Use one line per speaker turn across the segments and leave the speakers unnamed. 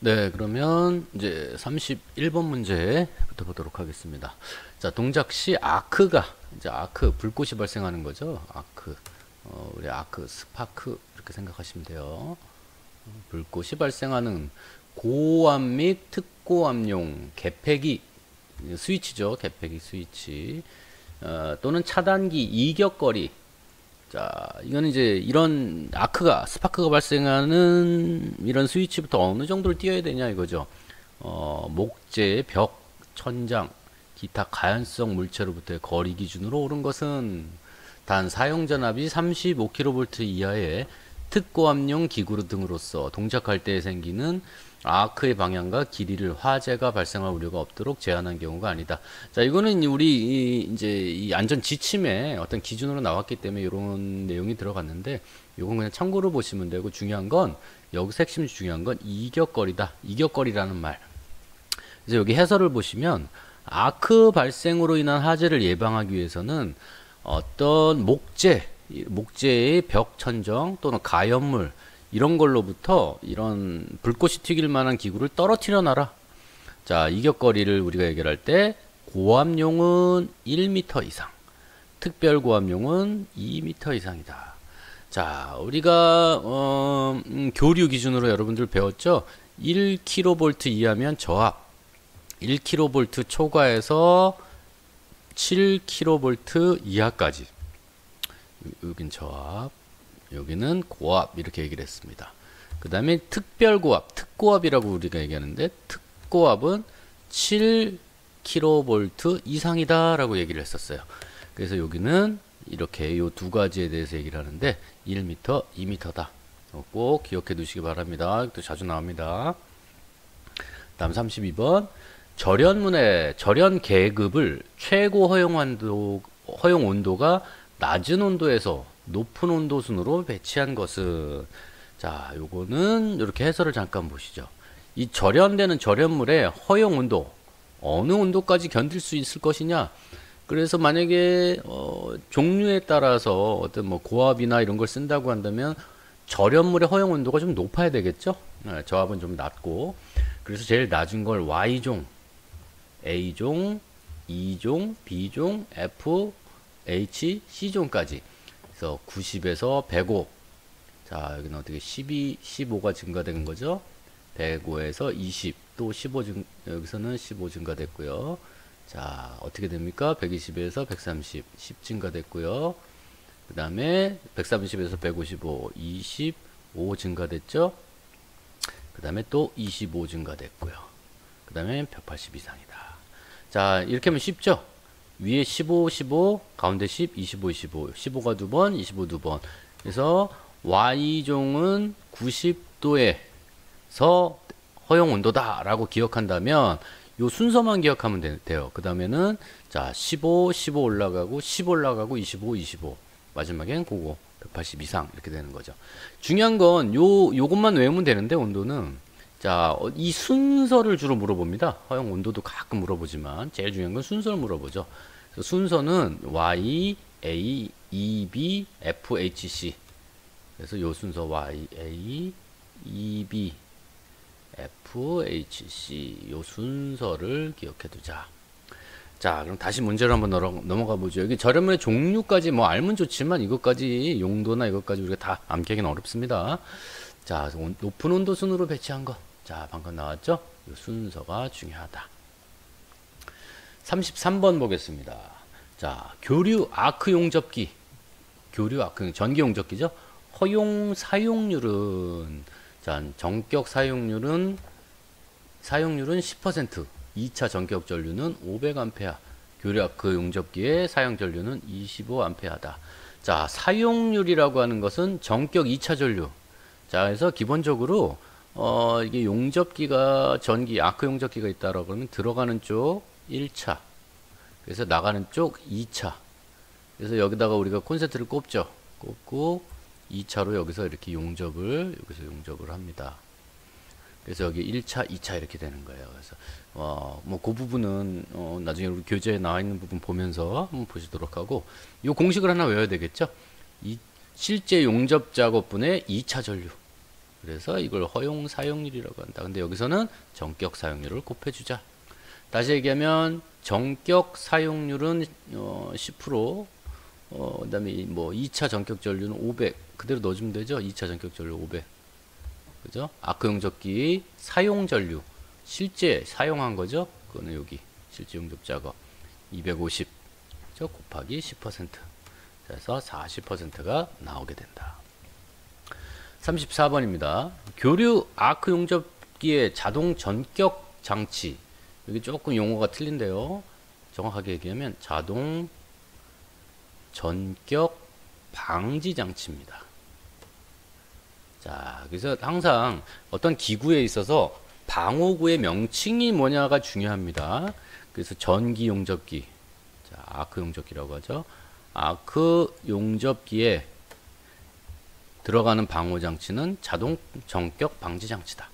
네, 그러면 이제 31번 문제부터 보도록 하겠습니다. 자, 동작 시 아크가, 이제 아크, 불꽃이 발생하는 거죠. 아크, 우리 아크, 스파크, 이렇게 생각하시면 돼요. 불꽃이 발생하는 고압 및 특고압용 개폐기, 스위치죠. 개폐기 스위치. 또는 차단기 이격거리. 자, 이건 이제 이런 아크가, 스파크가 발생하는 이런 스위치부터 어느 정도를 띄워야 되냐 이거죠. 목재, 벽, 천장, 기타 가연성 물체로부터의 거리 기준으로 옳은 것은 단 사용 전압이 35kV 이하의 특고압용 기구 등으로서 동작할 때 생기는 아크의 방향과 길이를 화재가 발생할 우려가 없도록 제한한 경우가 아니다. 자, 이거는 우리 이제 이 안전 지침에 어떤 기준으로 나왔기 때문에 이런 내용이 들어갔는데, 이건 그냥 참고로 보시면 되고, 중요한 건 여기서 핵심 중요한 건 이격거리다. 이격거리라는 말. 그래서 여기 해설을 보시면 아크 발생으로 인한 화재를 예방하기 위해서는 어떤 목재의 벽 천정 또는 가연물 이런 걸로부터 이런 불꽃이 튀길 만한 기구를 떨어뜨려 놔라. 자, 이격거리를 우리가 얘기할 때 고압용은 1m 이상, 특별고압용은 2m 이상이다. 자, 우리가 교류 기준으로 여러분들 배웠죠? 1kV 이하면 저압, 1kV 초과해서 7kV 이하까지. 여긴 저압, 여기는 고압, 이렇게 얘기를 했습니다. 그 다음에 특별고압, 특고압이라고 우리가 얘기하는데, 특고압은 7kV 이상이다 라고 얘기를 했었어요. 그래서 여기는 이렇게 요 두 가지에 대해서 얘기를 하는데 1m, 2m다. 꼭 기억해 두시기 바랍니다. 또 자주 나옵니다. 다음 32번. 절연문의 절연 계급을 최고 허용 온도가 낮은 온도에서 높은 온도 순으로 배치한 것은, 자, 요거는 이렇게 해설을 잠깐 보시죠. 이 절연되는 절연물의 허용 온도, 어느 온도까지 견딜 수 있을 것이냐. 그래서 만약에 종류에 따라서 어떤 뭐 고압이나 이런 걸 쓴다고 한다면 절연물의 허용 온도가 좀 높아야 되겠죠. 저압은 좀 낮고, 그래서 제일 낮은 걸 Y종, A종, E종, B종, F, H, C종까지. 그래서 90에서 105. 자, 여기는 어떻게 12, 15가 증가된 거죠. 105에서 20, 또 15 여기서는 15 증가됐고요. 자, 어떻게 됩니까? 120에서 130, 10 증가됐고요. 그 다음에 130에서 155, 25 증가됐죠. 그 다음에 또 25 증가됐고요. 그 다음에 180 이상이다. 자, 이렇게 하면 쉽죠? 위에 15, 15, 가운데 10, 25, 25. 15가 두 번, 25 두 번. 그래서 Y종은 90도에서 허용 온도다라고 기억한다면 요 순서만 기억하면 돼요. 그 다음에는 자, 15, 15 올라가고 10 올라가고 25, 25. 마지막엔 그거 180 이상 이렇게 되는 거죠. 중요한 건 요것만 외우면 되는데, 온도는 자, 이 순서를 주로 물어봅니다. 허용 온도도 가끔 물어보지만 제일 중요한 건 순서를 물어보죠. 그래서 순서는 Y, A, E, B, F, H, C. 그래서 요 순서 Y, A, E, B, F, H, C. 요 순서를 기억해 두자. 자, 그럼 다시 문제로 한번 넘어가 보죠. 여기 절연물의 종류까지 뭐 알면 좋지만 이것까지 용도나 이것까지 우리가 다 암기하기는 어렵습니다. 자, 높은 온도 순으로 배치한 거. 자, 방금 나왔죠? 이 순서가 중요하다. 33번 보겠습니다. 자, 교류 아크 용접기. 교류 아크, 전기 용접기죠? 허용 사용률은, 자, 전격 사용률은 10%, 2차 전격 전류는 500A, 교류 아크 용접기의 사용 전류는 25A다. 자, 사용률이라고 하는 것은 전격 2차 전류. 자, 그래서 기본적으로 이게 용접기가 전기 아크 용접기가 있다라고 하면 들어가는 쪽 1차, 그래서 나가는 쪽 2차. 그래서 여기다가 우리가 콘센트를 꼽죠. 꼽고 2차로 여기서 이렇게 용접을 합니다. 그래서 여기 1차, 2차 이렇게 되는 거예요. 그래서 뭐 그 부분은 나중에 우리 교재에 나와 있는 부분 보면서 한번 보시도록 하고, 이 공식을 하나 외워야 되겠죠. 실제 용접 작업분의 2차 전류. 그래서 이걸 허용 사용률이라고 한다. 근데 여기서는 전격 사용률을 곱해주자. 다시 얘기하면 전격 사용률은 10%, 그다음에 뭐 2차 전격 전류는 500 그대로 넣어주면 되죠. 2차 전격 전류 500, 그죠? 아크 용접기 사용 전류 실제 사용한 거죠. 그거는 여기 실제 용접 작업 250 곱하기 10%, 그래서 40%가 나오게 된다. 34번입니다. 교류 아크 용접기의 자동 전격 장치. 여기 조금 용어가 틀린데요. 정확하게 얘기하면 자동 전격 방지 장치입니다. 자, 그래서 항상 어떤 기구에 있어서 방호구의 명칭이 뭐냐가 중요합니다. 그래서 전기 용접기, 자, 아크 용접기라고 하죠. 아크 용접기에 들어가는 방호 장치는 자동 전격 방지 장치다.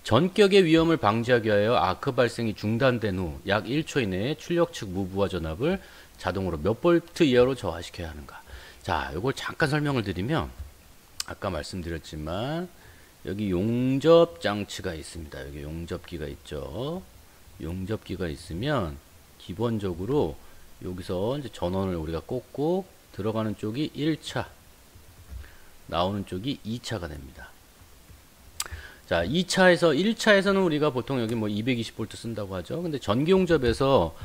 전격의 위험을 방지하기 위하여 아크 발생이 중단된 후 약 1초 이내에 출력 측 무부하 전압을 자동으로 몇 볼트 이하로 저하시켜야 하는가. 자, 이걸 잠깐 설명을 드리면 아까 말씀드렸지만 여기 용접 장치가 있습니다. 여기 용접기가 있죠. 용접기가 있으면 기본적으로 여기서 이제 전원을 우리가 꽂고 들어가는 쪽이 1차, 나오는 쪽이 2차가 됩니다. 자, 1차에서는 우리가 보통 여기 뭐 220V 쓴다고 하죠. 근데 전기 용접에서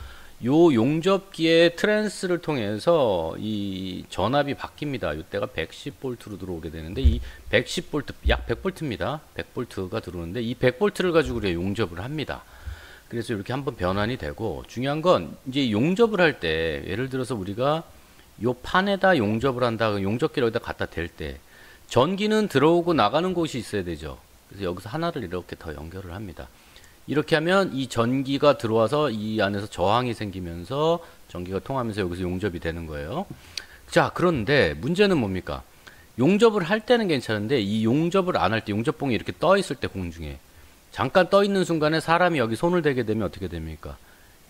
요 용접기의 트랜스를 통해서 이 전압이 바뀝니다. 이때가 110V로 들어오게 되는데 이 110V, 약 100V입니다. 100V가 들어오는데 이 100V를 가지고 우리가 용접을 합니다. 그래서 이렇게 한번 변환이 되고, 중요한 건 이제 용접을 할 때 예를 들어서 우리가 요 판에다 용접을 한다. 용접기를 여기다 갖다 댈 때 전기는 들어오고 나가는 곳이 있어야 되죠. 그래서 여기서 하나를 이렇게 더 연결을 합니다. 이렇게 하면 이 전기가 들어와서 이 안에서 저항이 생기면서 전기가 통하면서 여기서 용접이 되는 거예요. 자, 그런데 문제는 뭡니까? 용접을 할 때는 괜찮은데 이 용접을 안 할 때, 용접봉이 이렇게 떠 있을 때 공중에 잠깐 떠 있는 순간에 사람이 여기 손을 대게 되면 어떻게 됩니까?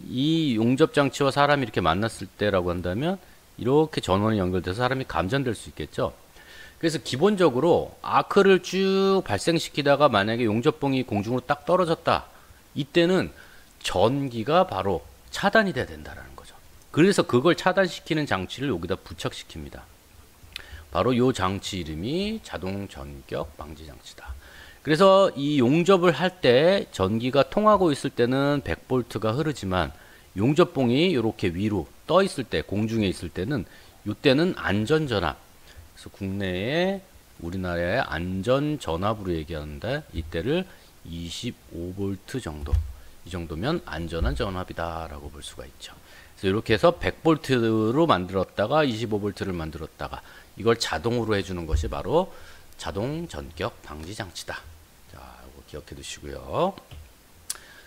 이 용접 장치와 사람이 이렇게 만났을 때라고 한다면 이렇게 전원이 연결돼서 사람이 감전될 수 있겠죠. 그래서 기본적으로 아크를 쭉 발생시키다가 만약에 용접봉이 공중으로 딱 떨어졌다, 이때는 전기가 바로 차단이 돼야 된다는 거죠. 그래서 그걸 차단시키는 장치를 여기다 부착시킵니다. 바로 이 장치 이름이 자동 전격 방지 장치다. 그래서 이 용접을 할 때 전기가 통하고 있을 때는 100V가 흐르지만 용접봉이 이렇게 위로 떠 있을 때, 공중에 있을 때는 이때는 안전전압, 그래서 국내에 우리나라의 안전전압으로 얘기하는데 이때를 25V 정도, 이 정도면 안전한 전압이다 라고 볼 수가 있죠. 그래서 이렇게 해서 100V로 만들었다가 25V를 만들었다가 이걸 자동으로 해주는 것이 바로 자동 전격 방지 장치다. 자, 이거 기억해 두시고요.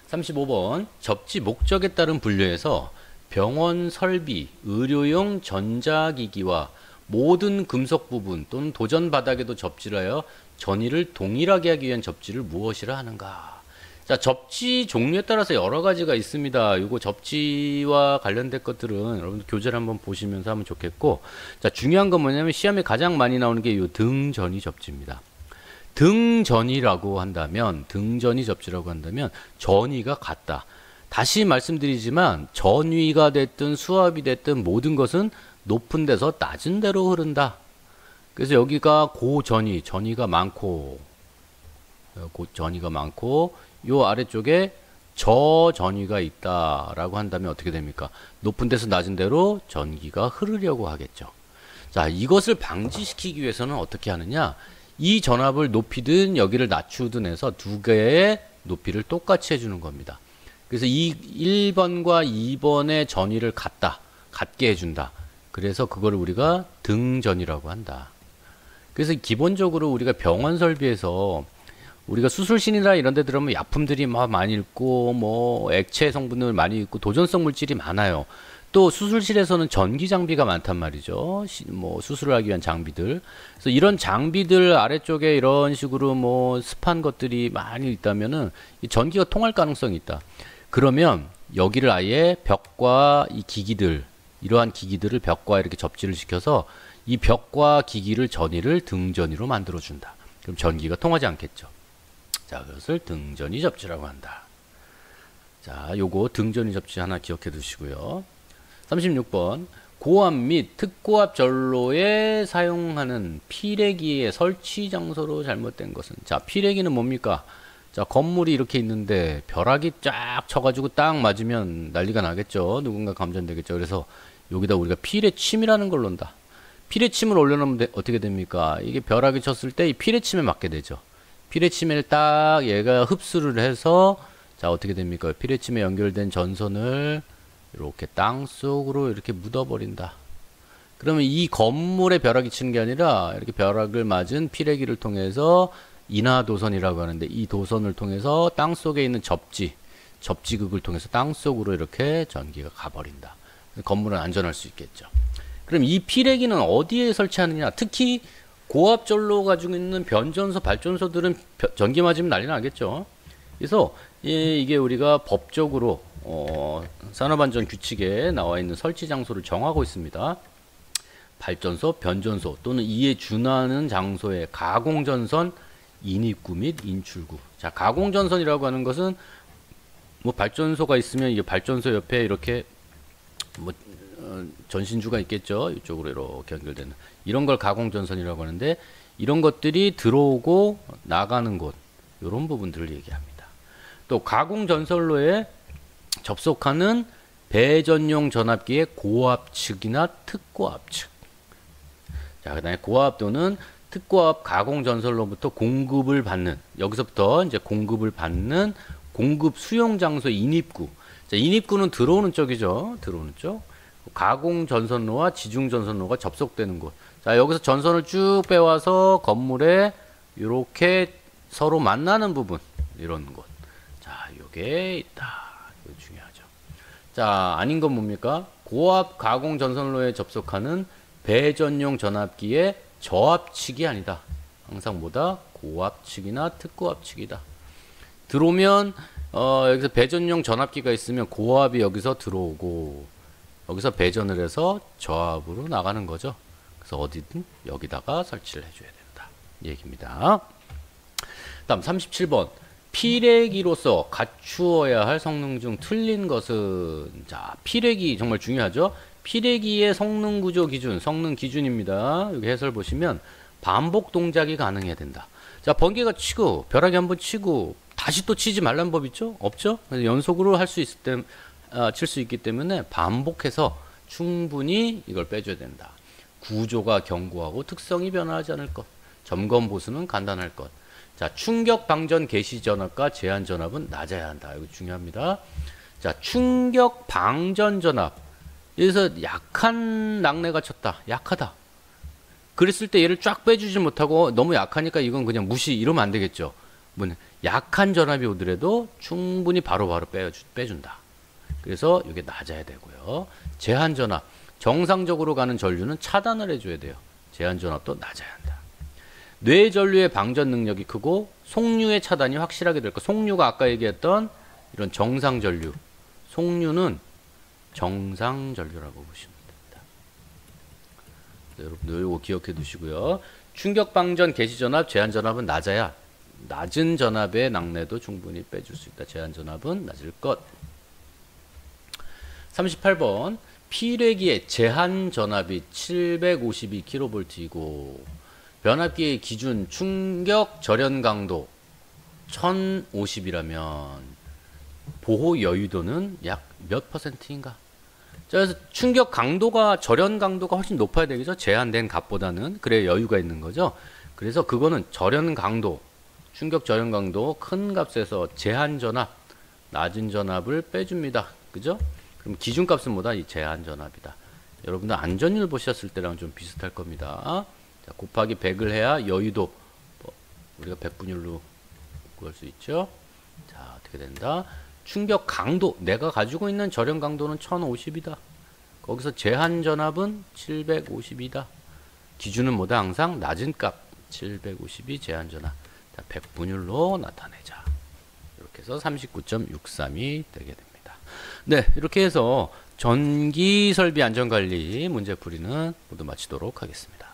35번 접지 목적에 따른 분류에서 병원 설비, 의료용 전자기기와 모든 금속 부분 또는 도전 바닥에도 접지를 하여 전이를 동일하게 하기 위한 접지를 무엇이라 하는가. 자, 접지 종류에 따라서 여러 가지가 있습니다. 이거 접지와 관련된 것들은 여러분들 교재를 한번 보시면서 하면 좋겠고, 자, 중요한 건 뭐냐면 시험에 가장 많이 나오는 게 이 등전이 접지입니다. 등전이라고 한다면, 등전이 접지라고 한다면 전위가 같다. 다시 말씀드리지만 전위가 됐든 수압이 됐든 모든 것은 높은 데서 낮은 데로 흐른다. 그래서 여기가 고전위, 전위가 많고, 전위가 많고, 요 아래쪽에 저전위가 있다라고 한다면 어떻게 됩니까? 높은 데서 낮은 데로 전기가 흐르려고 하겠죠. 자, 이것을 방지시키기 위해서는 어떻게 하느냐? 이 전압을 높이든 여기를 낮추든 해서 두 개의 높이를 똑같이 해주는 겁니다. 그래서 이 1번과 2번의 전위를 같게 해준다. 그래서 그걸 우리가 등전이라고 한다. 그래서 기본적으로 우리가 병원 설비에서 우리가 수술실이나 이런 데 들어오면 약품들이 막 많이 있고 뭐 액체 성분을 많이 있고 도전성 물질이 많아요. 또 수술실에서는 전기 장비가 많단 말이죠. 뭐 수술을 하기 위한 장비들. 그래서 이런 장비들 아래쪽에 이런 식으로 뭐 습한 것들이 많이 있다면은 이 전기가 통할 가능성이 있다. 그러면 여기를 아예 벽과 이 기기들, 이러한 기기들을 벽과 이렇게 접지를 시켜서 이 벽과 기기를 전위를 등전위로 만들어준다. 그럼 전기가 통하지 않겠죠. 자, 그것을 등전이 접지라고 한다. 자, 요거 등전이 접지 하나 기억해 두시고요. 36번. 고압 및 특고압 전로에 사용하는 피래기의 설치 장소로 잘못된 것은? 자, 피래기는 뭡니까? 자, 건물이 이렇게 있는데 벼락이 쫙 쳐가지고 딱 맞으면 난리가 나겠죠. 누군가 감전되겠죠. 그래서 여기다 우리가 피래침이라는 걸 놓는다. 피래침을 올려놓으면 어떻게 됩니까? 이게 벼락이 쳤을 때 이 피래침에 맞게 되죠. 피래침을 딱 얘가 흡수를 해서 자, 어떻게 됩니까? 피래침에 연결된 전선을 이렇게 땅 속으로 이렇게 묻어버린다. 그러면 이 건물에 벼락이 치는 게 아니라 이렇게 벼락을 맞은 피래기를 통해서 인하도선이라고 하는데 이 도선을 통해서 땅 속에 있는 접지극을 통해서 땅 속으로 이렇게 전기가 가버린다. 건물은 안전할 수 있겠죠. 그럼 이 피래기는 어디에 설치하느냐? 특히 고압전로 가지고 있는 변전소, 발전소들은 전기 맞으면 난리 나겠죠. 그래서 이게 우리가 법적으로 산업안전 규칙에 나와 있는 설치 장소를 정하고 있습니다. 발전소, 변전소 또는 이에 준하는 장소의 가공전선 인입구 및 인출구. 자, 가공전선이라고 하는 것은 뭐 발전소가 있으면 이 발전소 옆에 이렇게 뭐 전신주가 있겠죠. 이쪽으로 이렇게 연결되는 이런 걸 가공전선이라고 하는데 이런 것들이 들어오고 나가는 곳 이런 부분들을 얘기합니다. 또 가공전선로에 접속하는 배전용 전압기의 고압 측이나 특고압 측. 자, 그다음에 고압 또는 특고압 가공전선로부터 공급을 받는, 여기서부터 이제 공급을 받는 공급 수용 장소 인입구. 자, 인입구는 들어오는 쪽이죠. 들어오는 쪽. 가공전선로와 지중전선로가 접속되는 곳. 자, 여기서 전선을 쭉 빼와서 건물에 이렇게 서로 만나는 부분. 이런 곳. 자, 요게 있다. 이거 중요하죠. 자, 아닌 건 뭡니까? 고압 가공전선로에 접속하는 배전용 전압기의 저압측이 아니다. 항상 뭐다? 고압측이나 특고압측이다. 들어오면 여기서 배전용 전압기가 있으면 고압이 여기서 들어오고 여기서 배전을 해서 저압으로 나가는 거죠. 그래서 어디든 여기다가 설치를 해줘야 된다. 얘기입니다. 다음 37번. 피래기로서 갖추어야 할 성능 중 틀린 것은? 자, 피래기 정말 중요하죠. 피래기의 성능 구조 기준, 성능 기준입니다. 여기 해설 보시면 반복 동작이 가능해야 된다. 자, 번개가 치고 벼락이 한번 치고 다시 또 치지 말란 법 있죠? 없죠? 연속으로 할 수 있을 때 칠 수 있기 때문에 반복해서 충분히 이걸 빼줘야 된다. 구조가 견고하고 특성이 변화하지 않을 것. 점검 보수는 간단할 것. 자, 충격 방전 개시 전압과 제한 전압은 낮아야 한다. 이거 중요합니다. 자, 충격 방전 전압. 여기서 약한 낙뢰가 쳤다. 약하다. 그랬을 때 얘를 쫙 빼주지 못하고 너무 약하니까 이건 그냥 무시 이러면 안 되겠죠. 뭐냐, 약한 전압이 오더라도 충분히 바로바로 빼준다. 그래서 이게 낮아야 되고요. 제한 전압. 정상적으로 가는 전류는 차단을 해줘야 돼요. 제한 전압도 낮아야 한다. 뇌 전류의 방전 능력이 크고 속류의 차단이 확실하게 될 것. 속류가 아까 얘기했던 이런 정상 전류. 속류는 정상 전류라고 보시면 됩니다. 여러분들 이거 기억해 두시고요. 충격 방전 개시 전압, 제한 전압은 낮아야 낮은 전압의 낙뢰도 충분히 빼줄 수 있다. 제한 전압은 낮을 것. 38번. 피래기의 제한 전압이 752kV이고 변압기의 기준 충격 절연 강도 1050이라면 보호 여유도는 약 몇 %인가? 자, 그래서 충격 강도가, 절연 강도가 훨씬 높아야 되겠죠? 제한된 값보다는. 그래야 여유가 있는 거죠. 그래서 그거는 절연 강도, 충격 절연 강도 큰 값에서 제한 전압, 낮은 전압을 빼줍니다. 그죠? 그럼 기준값은 뭐다? 이 제한 전압이다. 여러분들 안전율 보셨을 때랑 좀 비슷할 겁니다. 자, 곱하기 100을 해야 여유도, 우리가 100분율로 구할 수 있죠. 자, 어떻게 된다? 충격 강도, 내가 가지고 있는 절연 강도는 1050이다. 거기서 제한 전압은 750이다. 기준은 뭐다? 항상 낮은 값, 750이 제한 전압. 100분율로 나타내자. 이렇게 해서 39.63이 되게 됩니다. 네, 이렇게 해서 전기 설비 안전관리 문제풀이는 모두 마치도록 하겠습니다.